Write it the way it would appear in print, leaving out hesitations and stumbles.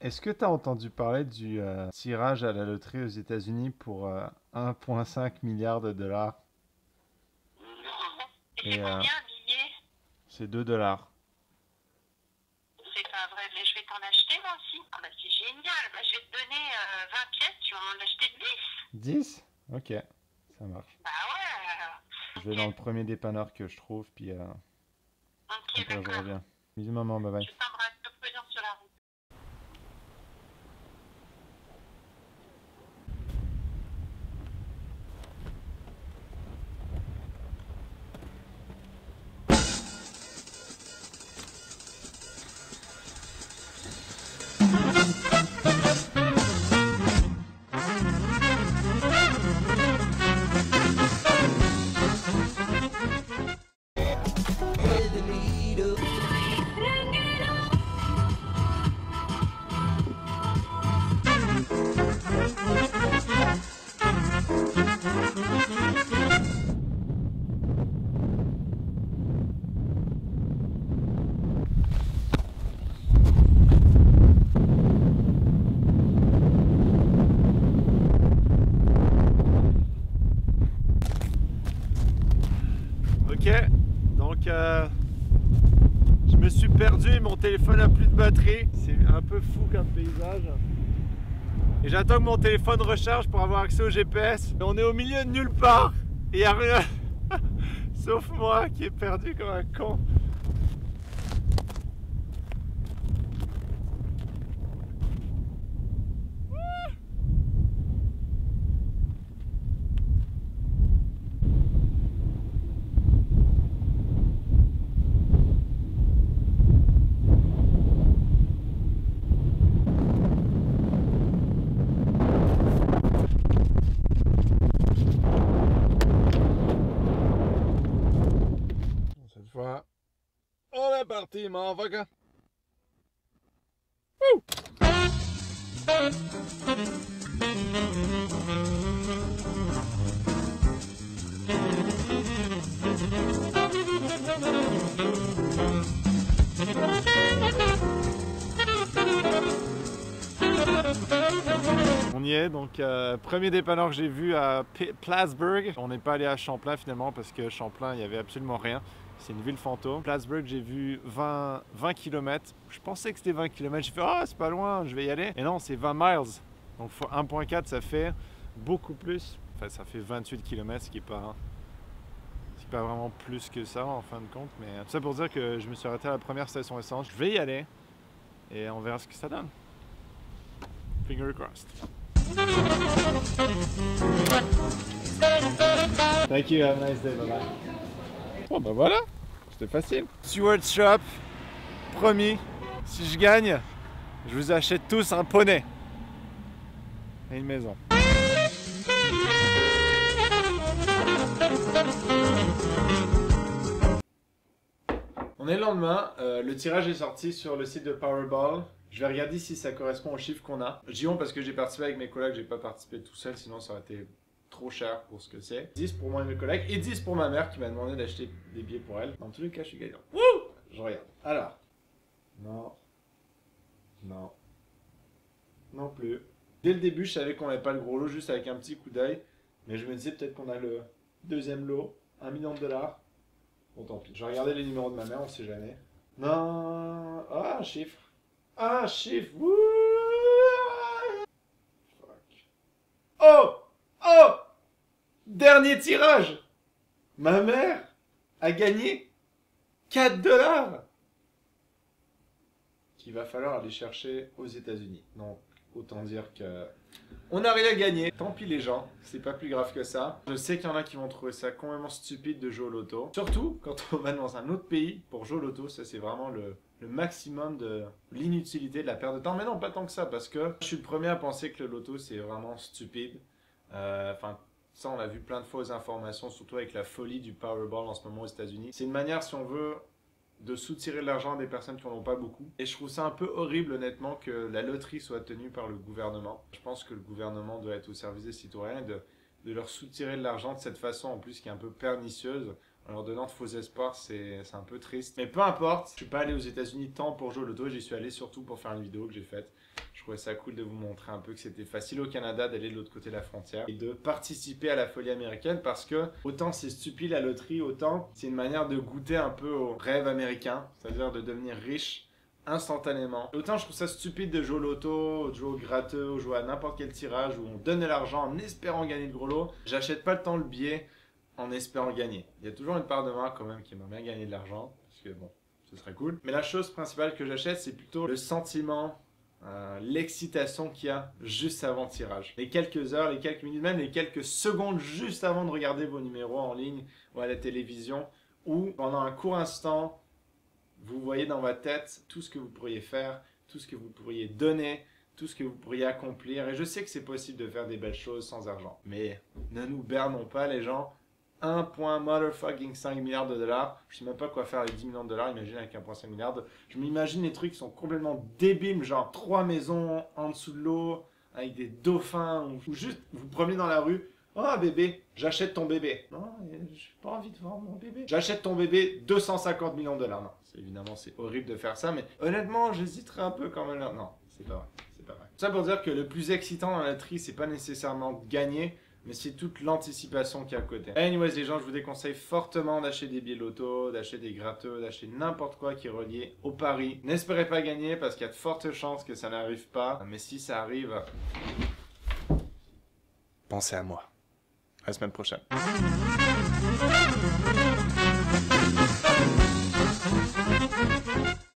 Est-ce que tu as entendu parler du tirage à la loterie aux États-Unis pour 1,5 milliard de dollars? Non. Et c'est Et combien un billet? c'est 2 dollars. C'est pas vrai, mais je vais t'en acheter moi aussi. Ah bah c'est génial, bah, je vais te donner 20 pièces, tu vas m'en acheter 10. 10? Ok, ça marche. Bah ouais, Je vais ok, dans le premier dépanneur que je trouve, puis ok, après je d'accord. reviens. Bisous maman, bye bye. Je t'embrasse, sois prudent sur la route. Ok, donc je me suis perdu et mon téléphone a plus de batterie. C'est un peu fou comme paysage. Et j'attends que mon téléphone recharge pour avoir accès au GPS. Et on est au milieu de nulle part. Et il n'y a rien. Sauf moi qui est perdu comme un con. Cette fois, on est parti, mon fucker. On y est, donc premier dépanneur que j'ai vu à Plattsburgh. On n'est pas allé à Champlain finalement parce que Champlain, il n'y avait absolument rien. C'est une ville fantôme. Plattsburgh, j'ai vu 20 km. Je pensais que c'était 20 km. J'ai fait, ah, c'est pas loin, je vais y aller. Et non, c'est 20 miles. Donc 1,4, ça fait beaucoup plus. Enfin, ça fait 28 km, ce qui n'est pas, c'est pas vraiment plus que ça en fin de compte. Mais tout ça pour dire que je me suis arrêté à la première station essence. Je vais y aller et on verra ce que ça donne. Finger crossed. Thank you, have a nice day, bye bye. Bon ben voilà, c'était facile. Stewart Shop, promis, si je gagne, je vous achète tous un poney et une maison. On est le lendemain, le tirage est sorti sur le site de Powerball. Je vais regarder si ça correspond aux chiffres qu'on a. Je dis on parce que j'ai participé avec mes collègues, j'ai pas participé tout seul, sinon ça aurait été trop cher pour ce que c'est. 10 pour moi et mes collègues, et 10 pour ma mère qui m'a demandé d'acheter des billets pour elle. Dans tous les cas, je suis gagnant. Wouh! Je regarde. Alors. Non. Non. Non plus. Dès le début, je savais qu'on n'avait pas le gros lot, juste avec un petit coup d'œil. Mais je me disais peut-être qu'on a le deuxième lot, 1 million de dollars. Bon, tant pis. Je vais regarder les numéros de ma mère, on sait jamais. Non. Ah, un chiffre. Ah, un chiffre. Wouh! Fuck. Oh! Oh! Dernier tirage! Ma mère a gagné 4 dollars! Qu'il va falloir aller chercher aux États-Unis. Donc, autant dire que on n'a rien gagné. Tant pis les gens, c'est pas plus grave que ça. Je sais qu'il y en a qui vont trouver ça complètement stupide de jouer au loto. Surtout quand on va dans un autre pays pour jouer au loto, ça c'est vraiment le maximum de l'inutilité, de la perte de temps. Mais non, pas tant que ça, parce que je suis le premier à penser que le loto c'est vraiment stupide. Enfin, ça on l'a vu plein de fois aux informations, surtout avec la folie du Powerball en ce moment aux États-Unis. C'est une manière, si on veut, de soutirer de l'argent à des personnes qui n'en ont pas beaucoup. Et je trouve ça un peu horrible honnêtement que la loterie soit tenue par le gouvernement. Je pense que le gouvernement doit être au service des citoyens et de leur soutirer de l'argent de cette façon, en plus qui est un peu pernicieuse, en leur donnant de faux espoirs, c'est un peu triste. Mais peu importe, je suis pas allé aux États-Unis tant pour jouer au loto, j'y suis allé surtout pour faire une vidéo que j'ai faite. Je trouvais ça cool de vous montrer un peu que c'était facile au Canada d'aller de l'autre côté de la frontière et de participer à la folie américaine, parce que autant c'est stupide la loterie, autant c'est une manière de goûter un peu au rêve américain, c'est-à-dire de devenir riche instantanément. Autant je trouve ça stupide de jouer au loto, de jouer au gratteux, ou jouer à n'importe quel tirage où on donne de l'argent en espérant gagner le gros lot. J'achète pas le temps le billet en espérant gagner. Il y a toujours une part de moi quand même qui aimerait bien gagner de l'argent, parce que bon, ce serait cool. Mais la chose principale que j'achète, c'est plutôt le sentiment, l'excitation qu'il y a juste avant le tirage. Les quelques heures, les quelques minutes, même les quelques secondes juste avant de regarder vos numéros en ligne ou à la télévision, où pendant un court instant, vous voyez dans votre tête tout ce que vous pourriez faire, tout ce que vous pourriez donner, tout ce que vous pourriez accomplir. Et je sais que c'est possible de faire des belles choses sans argent. Mais ne nous bernons pas les gens. 1,5 milliard de dollars. Je sais même pas quoi faire avec 10 millions de dollars. Imagine avec 1,5 milliard. Je m'imagine les trucs qui sont complètement débiles, genre 3 maisons en dessous de l'eau, avec des dauphins, ou juste vous promenez dans la rue. Oh bébé, j'achète ton bébé. Non, j'ai pas envie de voir mon bébé. J'achète ton bébé 250 millions de dollars. Non, évidemment c'est horrible de faire ça, mais honnêtement j'hésiterais un peu quand même là. Non, c'est pas vrai, c'est pas vrai. Ça pour dire que le plus excitant dans la loterie, c'est pas nécessairement de gagner, mais c'est toute l'anticipation qu'il y a à côté. Anyways les gens, je vous déconseille fortement d'acheter des billets loto, d'acheter des gratteux, d'acheter n'importe quoi qui est relié au pari. N'espérez pas gagner parce qu'il y a de fortes chances que ça n'arrive pas, mais si ça arrive, pensez à moi. À la semaine prochaine.